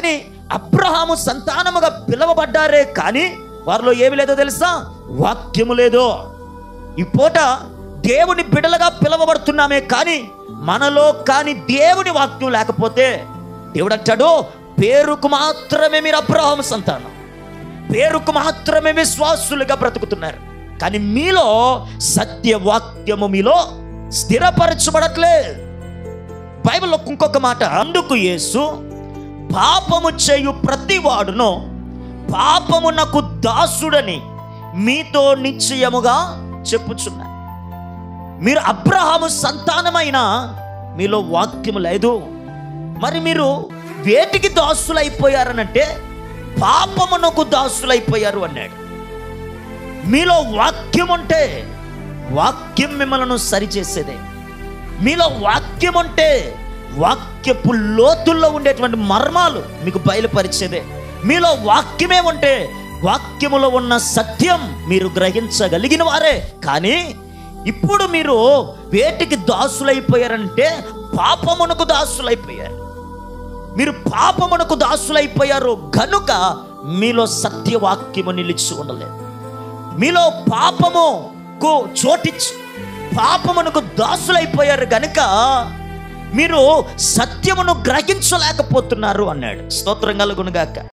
కానీ అబ్రహాము సంతానముగా పిలువబడ్డారే కానీ వారిలో ఏమి లేదో తెలుసా? వాక్యము లేదో. ఈ పూట దేవుని బిడ్డలుగా పిలువబడుతున్నామే కానీ మనలో కానీ దేవుని వాక్యం లేకపోతే దేవుడు అంటాడు, పేరుకు మాత్రమే మీరు అబ్రహాము సంతానం, పేరుకు మాత్రమే విశ్వాసులుగా బ్రతుకుతున్నారు, కానీ మీలో సత్యవాక్యము మీలో స్థిరపరచబడట్లే. బైబిల్లో ఇంకొక మాట, అందుకు యేసు పాపము చేయు ప్రతి వాడును పాపమునకు దాసుడని మీతో నిశ్చయముగా చెప్పుచున్నా. మీరు అబ్రహాము సంతానమైన మీలో వాక్యము లేదు. మరి మీరు వేటికి దాసులైపోయారనంటే పాపమునకు దాసులైపోయారు అన్నాడు. మీలో వాక్యం ఉంటే వాక్యం మిమ్మల్ని సరిచేసేదే. మీలో వాక్యం ఉంటే వాక్యపు లోతుల్లో ఉండేటువంటి మర్మాలు మీకు బయలుపరిచేదే. మీలో వాక్యమే ఉంటే వాక్యములో ఉన్న సత్యం మీరు గ్రహించగలిగిన వారే. కానీ ఇప్పుడు మీరు వేటికి దాసులైపోయారంటే పాపమునకు దాసులైపోయారు. మీరు పాపమునకు దాసులైపోయారు గనుక మీలో సత్యవాక్యము నిలిచి ఉండలేదు. మీలో పాపముకు చోటిచ్చి పాపమునకు దాసులైపోయారు గనుక మీరు సత్యమును గ్రహించలేకపోతున్నారు అన్నాడు. స్తోత్రం కలుగును గాక.